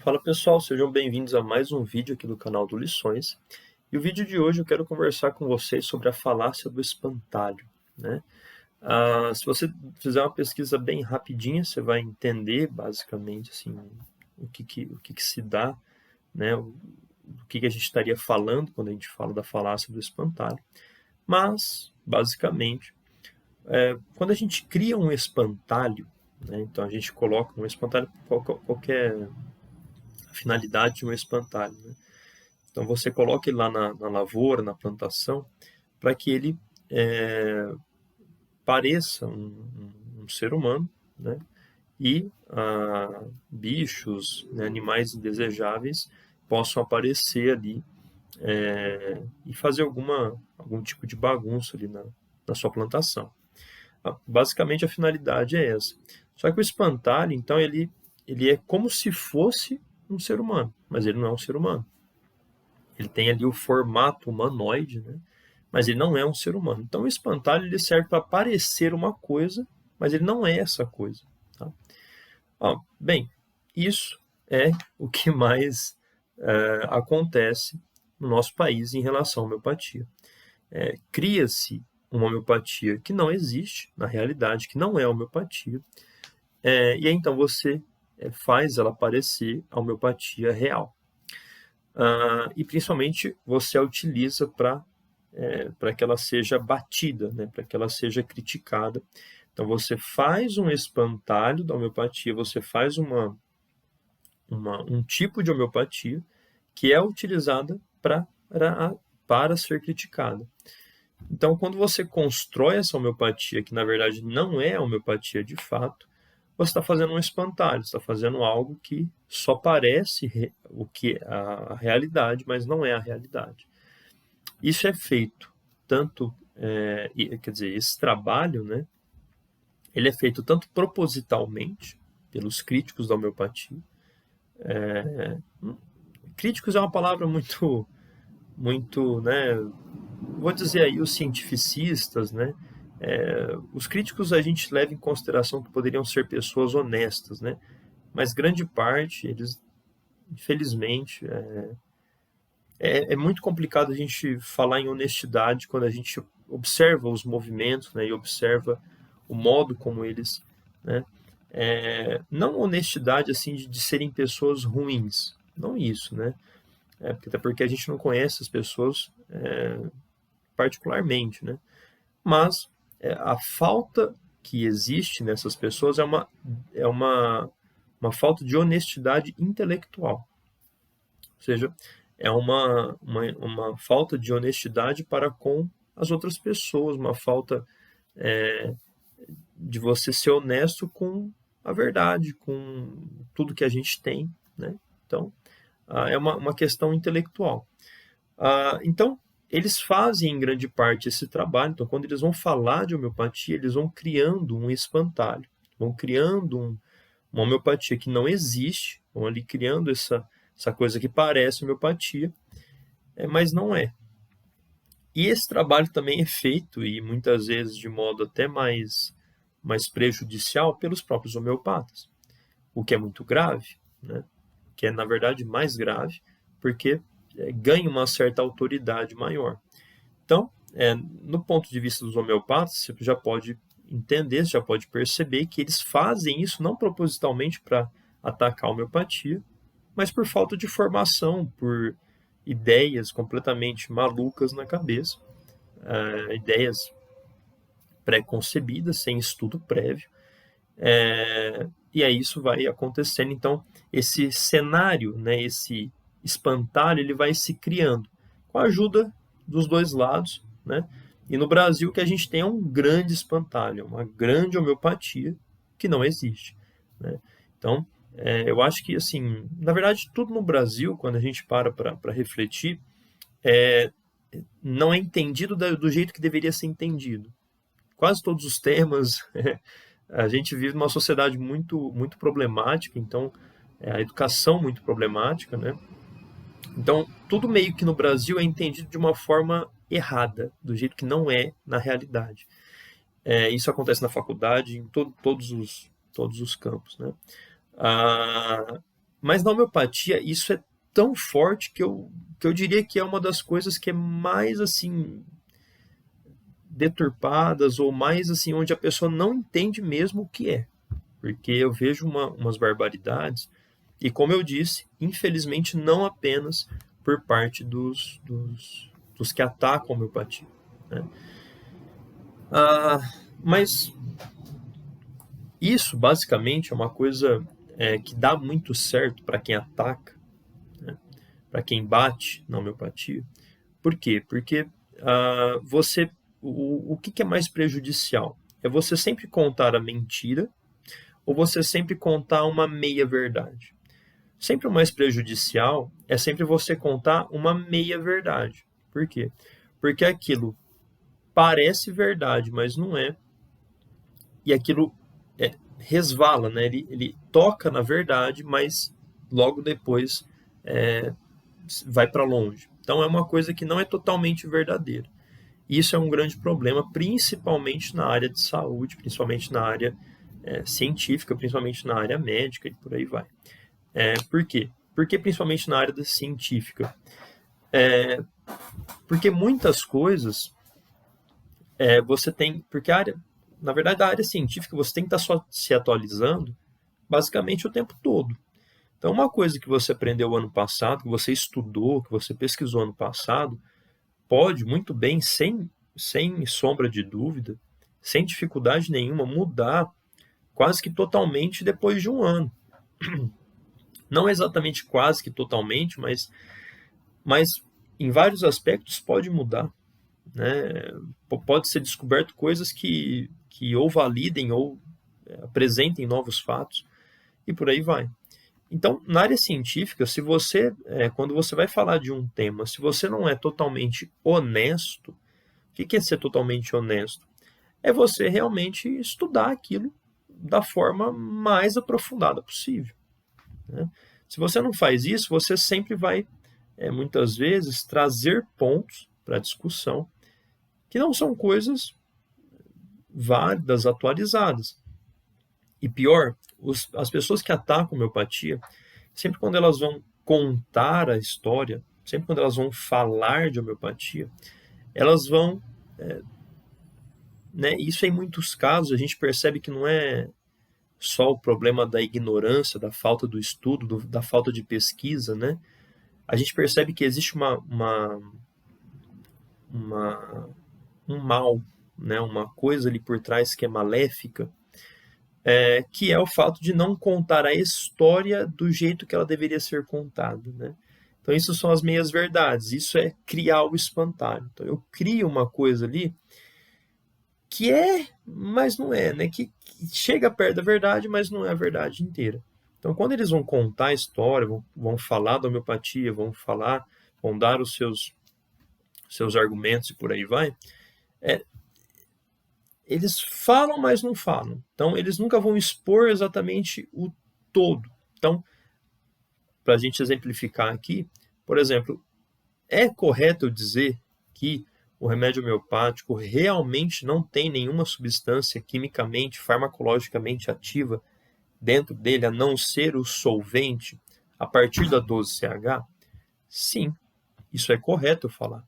Fala pessoal, sejam bem-vindos a mais um vídeo aqui do canal do Lições. E o vídeo de hoje eu quero conversar com vocês sobre a falácia do espantalho, né? Se você fizer uma pesquisa bem rapidinha, você vai entender basicamente assim, o que se dá, né? O que a gente estaria falando quando a gente fala da falácia do espantalho. Mas, basicamente, quando a gente cria um espantalho, né? Então a gente coloca um espantalho, qualquer finalidade de um espantalho, né? Então você coloca ele lá na lavoura, na plantação, para que ele pareça um ser humano, né? E bichos, né, animais indesejáveis possam aparecer ali e fazer algum tipo de bagunça ali na sua plantação. Basicamente a finalidade é essa. Só que o espantalho, então, ele é como se fosse um ser humano, mas ele não é um ser humano. Ele tem ali o formato humanoide, né? Mas ele não é um ser humano. Então o espantalho ele serve para parecer uma coisa, mas ele não é essa coisa. Tá? Bem, isso é o que mais acontece no nosso país em relação à homeopatia. Cria-se uma homeopatia que não existe, na realidade, que não é homeopatia, e aí então você faz ela parecer a homeopatia real. E principalmente você a utiliza para que ela seja batida, né, para que ela seja criticada. Então você faz um espantalho da homeopatia, você faz um tipo de homeopatia que é utilizada para ser criticada. Então, quando você constrói essa homeopatia, que na verdade não é a homeopatia de fato, você está fazendo um espantalho, está fazendo algo que só parece o que a realidade, mas não é a realidade. Isso é feito tanto, quer dizer, esse trabalho, né, ele é feito tanto propositalmente pelos críticos da homeopatia. Críticos é uma palavra muito, né, vou dizer aí os cientificistas, né, os críticos a gente leva em consideração que poderiam ser pessoas honestas, né, mas grande parte, eles, infelizmente, é muito complicado a gente falar em honestidade quando a gente observa os movimentos, né, e observa o modo como eles, né, não honestidade assim de serem pessoas ruins, não isso, né, até porque a gente não conhece as pessoas particularmente, né, mas a falta que existe nessas pessoas é uma falta de honestidade intelectual. Ou seja, é uma falta de honestidade para com as outras pessoas, uma falta de você ser honesto com a verdade, com tudo que a gente tem, né? Então, é uma questão intelectual. Então, eles fazem em grande parte esse trabalho. Então, quando eles vão falar de homeopatia, eles vão criando um espantalho, vão criando uma homeopatia que não existe, vão ali criando essa coisa que parece homeopatia, mas não é. E esse trabalho também é feito, e muitas vezes de modo até mais prejudicial, pelos próprios homeopatas, o que é muito grave, né? Que é, na verdade, mais grave, porque ganha uma certa autoridade maior. Então, no ponto de vista dos homeopatas, você já pode entender, você já pode perceber que eles fazem isso não propositalmente para atacar a homeopatia, mas por falta de formação, por ideias completamente malucas na cabeça, ideias pré-concebidas, sem estudo prévio, e aí isso vai acontecendo. Então, esse cenário, né, esse espantalho, ele vai se criando com a ajuda dos dois lados, né? E no Brasil o que a gente tem é um grande espantalho, uma grande homeopatia que não existe, né? Então, eu acho que, assim, na verdade, tudo no Brasil, quando a gente para refletir, não é entendido do jeito que deveria ser entendido. Quase todos os temas, a gente vive numa sociedade muito problemática, então a educação muito problemática, né? Então tudo meio que no Brasil é entendido de uma forma errada, do jeito que não é na realidade. Isso acontece na faculdade, em todos os campos, né? Mas na homeopatia isso é tão forte que eu diria que é uma das coisas que é mais assim deturpadas ou mais assim onde a pessoa não entende mesmo o que é. Porque eu vejo umas barbaridades e, como eu disse, infelizmente não apenas por parte dos que atacam a homeopatia, né? Mas isso basicamente é uma coisa que dá muito certo para quem ataca, né? Para quem bate na homeopatia. Por quê? Porque o que é mais prejudicial? É você sempre contar a mentira ou você sempre contar uma meia-verdade? Sempre o mais prejudicial é sempre você contar uma meia-verdade. Por quê? Porque aquilo parece verdade, mas não é. E aquilo resvala, né? Ele toca na verdade, mas logo depois vai para longe. Então é uma coisa que não é totalmente verdadeira. Isso é um grande problema, principalmente na área de saúde, principalmente na área científica, principalmente na área médica e por aí vai. Por quê? Porque principalmente na área da científica? Porque muitas coisas você tem. Porque na verdade, a área científica você tem que estar se atualizando basicamente o tempo todo. Então, uma coisa que você aprendeu ano passado, que você estudou, que você pesquisou ano passado, pode muito bem, sem sombra de dúvida, sem dificuldade nenhuma, mudar quase que totalmente depois de um ano. Não exatamente quase que totalmente, mas em vários aspectos pode mudar, né? Pode ser descoberto coisas que ou validem ou apresentem novos fatos e por aí vai. Então, na área científica, se você, quando você vai falar de um tema, se você não é totalmente honesto, o que é ser totalmente honesto? É você realmente estudar aquilo da forma mais aprofundada possível, né? Se você não faz isso, você sempre vai, muitas vezes, trazer pontos para a discussão que não são coisas válidas, atualizadas. E pior, as pessoas que atacam a homeopatia, sempre quando elas vão contar a história, sempre quando elas vão falar de homeopatia, elas vão, né, isso em muitos casos a gente percebe que não é só o problema da ignorância, da falta do estudo, da falta de pesquisa, né? A gente percebe que existe um mal, né, uma coisa ali por trás que é maléfica, que é o fato de não contar a história do jeito que ela deveria ser contada, né? Então, isso são as meias-verdades, isso é criar o espantalho. Então, eu crio uma coisa ali que mas não é, né? Que chega perto da verdade, mas não é a verdade inteira. Então, quando eles vão contar a história, vão falar da homeopatia, vão dar os seus argumentos e por aí vai, eles falam, mas não falam. Então, eles nunca vão expor exatamente o todo. Então, para a gente exemplificar aqui, por exemplo, é correto eu dizer que o remédio homeopático realmente não tem nenhuma substância quimicamente, farmacologicamente ativa dentro dele, a não ser o solvente a partir da 12CH? Sim, isso é correto eu falar.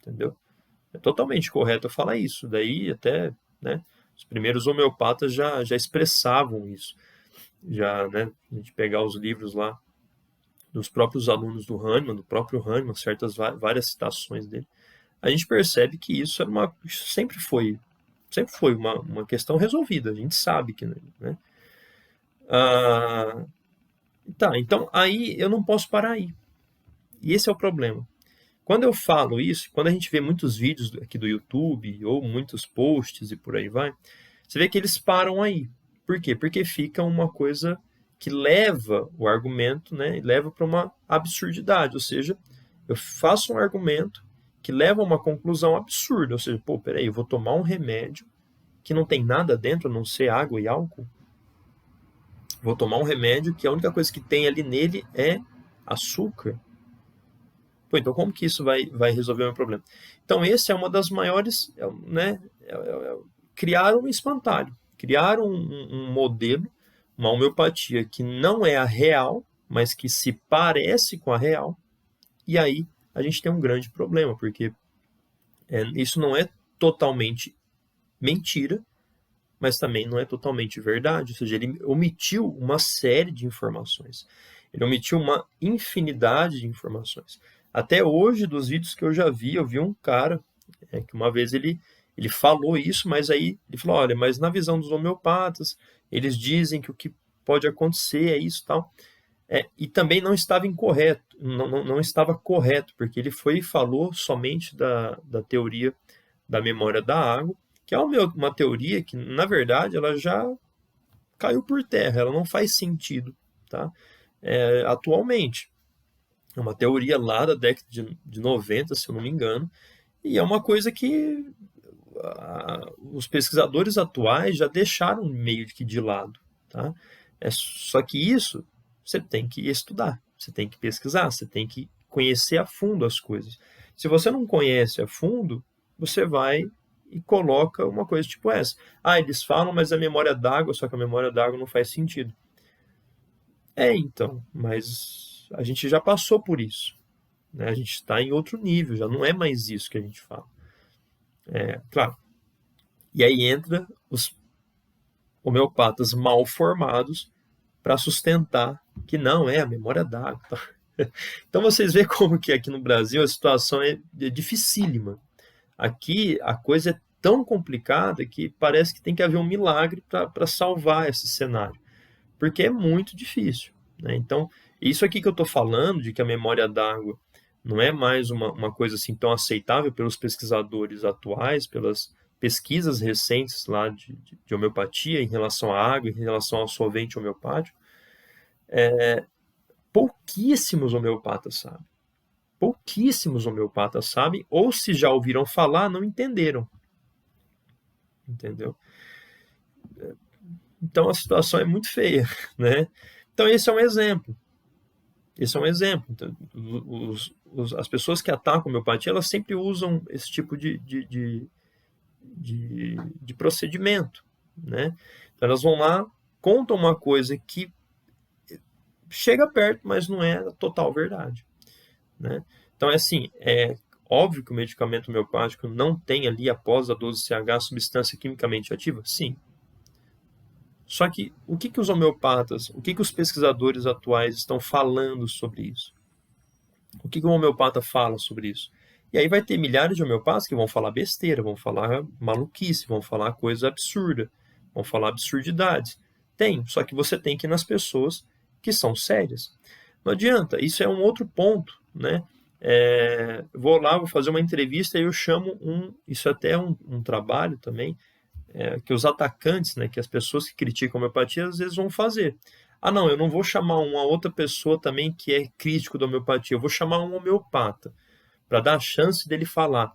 Entendeu? É totalmente correto eu falar isso. Daí até, né, os primeiros homeopatas já expressavam isso. Já, né, a gente pegar os livros lá dos próprios alunos do Hahnemann, do próprio Hahnemann, várias citações dele, a gente percebe que isso sempre foi uma questão resolvida. A gente sabe que, né? Tá, então aí eu não posso parar aí. E esse é o problema. Quando eu falo isso, quando a gente vê muitos vídeos aqui do YouTube ou muitos posts e por aí vai, você vê que eles param aí. Por quê? Porque fica uma coisa que leva o argumento, né, leva para uma absurdidade, ou seja, eu faço um argumento que leva a uma conclusão absurda, ou seja, pô, peraí, eu vou tomar um remédio que não tem nada dentro, a não ser água e álcool? Vou tomar um remédio que a única coisa que tem ali nele é açúcar? Pô, então como que isso vai resolver o meu problema? Então esse é uma das maiores, né, criaram um espantalho, criaram um modelo, uma homeopatia que não é a real, mas que se parece com a real, e aí a gente tem um grande problema, porque isso não é totalmente mentira, mas também não é totalmente verdade. Ou seja, ele omitiu uma série de informações. Ele omitiu uma infinidade de informações. Até hoje, dos vídeos que eu já vi, eu vi um cara que uma vez ele falou isso, mas aí ele falou, olha, mas na visão dos homeopatas, eles dizem que o que pode acontecer é isso e tal. E também não estava incorreto, não estava correto, porque ele foi e falou somente da teoria da memória da água, que é uma teoria que, na verdade, ela já caiu por terra, ela não faz sentido, tá? Atualmente. É uma teoria lá da década de 90, se eu não me engano, e é uma coisa que os pesquisadores atuais já deixaram meio que de lado, tá? Só que isso você tem que estudar, você tem que pesquisar, você tem que conhecer a fundo as coisas. Se você não conhece a fundo, você vai e coloca uma coisa tipo essa. Eles falam, mas a memória d'água, só que a memória d'água não faz sentido. Então, mas a gente já passou por isso, né? A gente está em outro nível, já não é mais isso que a gente fala. Claro. E aí entra os homeopatas mal formados para sustentar que não é a memória d'água. Então vocês veem como que aqui no Brasil a situação é dificílima. Aqui a coisa é tão complicada que parece que tem que haver um milagre para salvar esse cenário, porque é muito difícil, né? Então, isso aqui que eu estou falando, de que a memória d'água não é mais uma coisa assim tão aceitável pelos pesquisadores atuais, pelas pesquisas recentes lá de homeopatia em relação à água, em relação ao solvente homeopático, pouquíssimos homeopatas sabem. Pouquíssimos homeopatas sabem, ou se já ouviram falar, não entenderam. Entendeu? Então a situação é muito feia, né? Então esse é um exemplo. Esse é um exemplo. Então, as pessoas que atacam a homeopatia, elas sempre usam esse tipo de procedimento, né? Então, elas vão lá, contam uma coisa que chega perto, mas não é a total verdade, né? Então, é assim, é óbvio que o medicamento homeopático não tem ali, após a 12CH, substância quimicamente ativa? Sim. Só que o que os homeopatas, o que os pesquisadores atuais estão falando sobre isso? O que o homeopata fala sobre isso? E aí vai ter milhares de homeopatas que vão falar besteira, vão falar maluquice, vão falar coisa absurda, vão falar absurdidades. Tem, só que você tem que ir nas pessoas que são sérias. Não adianta, isso é um outro ponto, né? Vou lá, vou fazer uma entrevista e eu chamo isso até é um trabalho também, que os atacantes, né, que as pessoas que criticam a homeopatia às vezes vão fazer. Não, eu não vou chamar uma outra pessoa também que é crítico da homeopatia, eu vou chamar um homeopata, para dar a chance dele falar.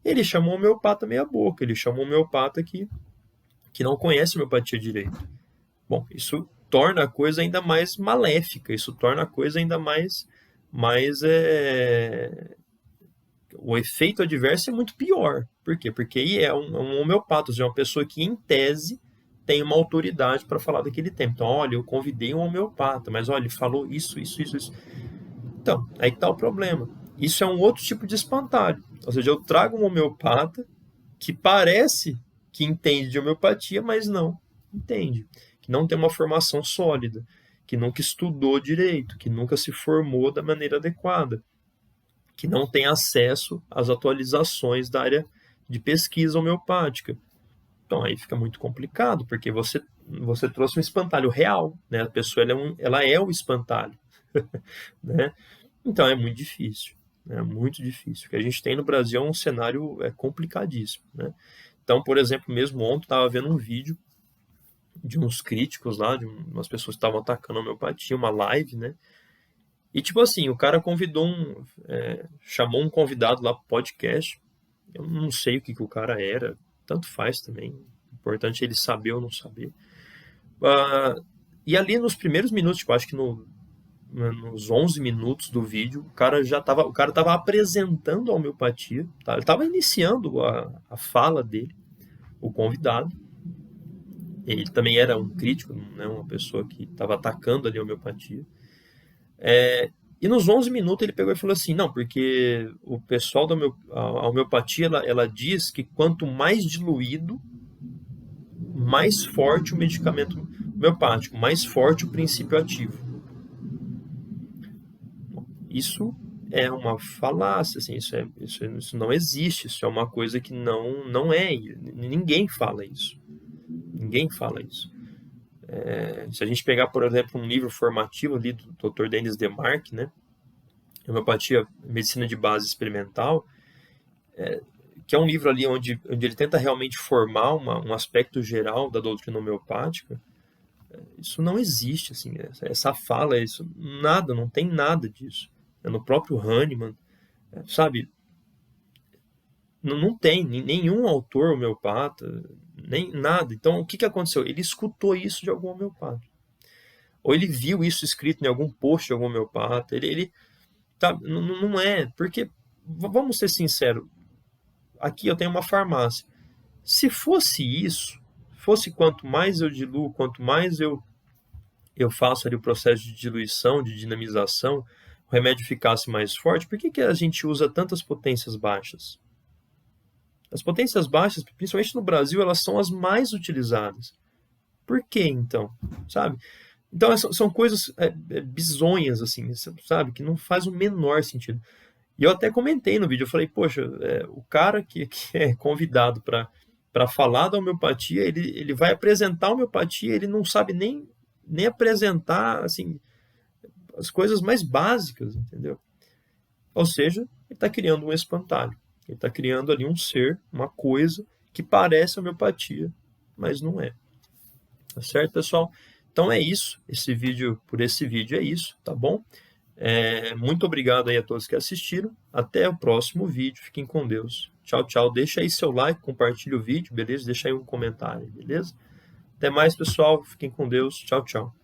Ele chamou um homeopata meia boca, ele chamou um homeopata que não conhece a homeopatia direito. Bom, isso torna a coisa ainda mais maléfica, isso torna a coisa ainda mais o efeito adverso é muito pior. Por quê? Porque aí é um homeopata, ou seja, uma pessoa que, em tese, tem uma autoridade para falar daquele tema. Então, olha, eu convidei um homeopata, mas olha, ele falou isso. Então, aí que está o problema. Isso é um outro tipo de espantalho. Ou seja, eu trago um homeopata que parece que entende de homeopatia, mas não entende. Que não tem uma formação sólida, que nunca estudou direito, que nunca se formou da maneira adequada, que não tem acesso às atualizações da área de pesquisa homeopática. Então aí fica muito complicado, porque você trouxe um espantalho real, né? A pessoa ela é um espantalho, né? Então é muito difícil, né? Muito difícil. O que a gente tem no Brasil é um cenário complicadíssimo, né? Então, por exemplo, mesmo ontem estava vendo um vídeo de uns críticos lá, de umas pessoas que estavam atacando a homeopatia, uma live, né? E tipo assim, o cara chamou um convidado lá pro podcast. Eu não sei o que o cara era, tanto faz também. O importante é ele saber ou não saber. E ali nos primeiros minutos, tipo, acho que nos 11 minutos do vídeo, o cara tava apresentando a homeopatia, tá? Ele tava iniciando a fala dele, o convidado. Ele também era um crítico, né? Uma pessoa que estava atacando ali a homeopatia. E nos 11 minutos ele pegou e falou assim, não, porque o pessoal a homeopatia, ela diz que quanto mais diluído, mais forte o medicamento homeopático, mais forte o princípio ativo. Isso é uma falácia, assim, isso não existe, isso é uma coisa que não é, ninguém fala isso. Ninguém fala isso. Se a gente pegar, por exemplo, um livro formativo ali do Dr. Denis Demarque, né, Homeopatia, Medicina de Base Experimental, que é um livro ali onde ele tenta realmente formar um aspecto geral da doutrina homeopática, isso não existe, assim, essa fala, isso, nada, não tem nada disso. É no próprio Hahnemann, sabe? Não tem nenhum autor homeopata, nem nada. Então, o que aconteceu? Ele escutou isso de algum homeopata. Ou ele viu isso escrito em algum post de algum homeopata. Tá, não é, porque, vamos ser sinceros, aqui eu tenho uma farmácia. Se fosse isso, fosse quanto mais eu diluo, quanto mais eu faço ali o processo de diluição, de dinamização, o remédio ficasse mais forte, por que a gente usa tantas potências baixas? As potências baixas, principalmente no Brasil, elas são as mais utilizadas. Por que, então? Sabe? Então, são coisas bizonhas, assim, sabe? Que não faz o menor sentido. E eu até comentei no vídeo, eu falei, poxa, o cara que é convidado para falar da homeopatia, ele vai apresentar a homeopatia, ele não sabe nem apresentar, assim, as coisas mais básicas, entendeu? Ou seja, ele está criando um espantalho. Ele está criando ali um ser, uma coisa que parece homeopatia, mas não é. Tá certo, pessoal? Então é isso. Por esse vídeo é isso, tá bom? Muito obrigado aí a todos que assistiram. Até o próximo vídeo. Fiquem com Deus. Tchau, tchau. Deixa aí seu like, compartilha o vídeo, beleza? Deixa aí um comentário, beleza? Até mais, pessoal. Fiquem com Deus. Tchau, tchau.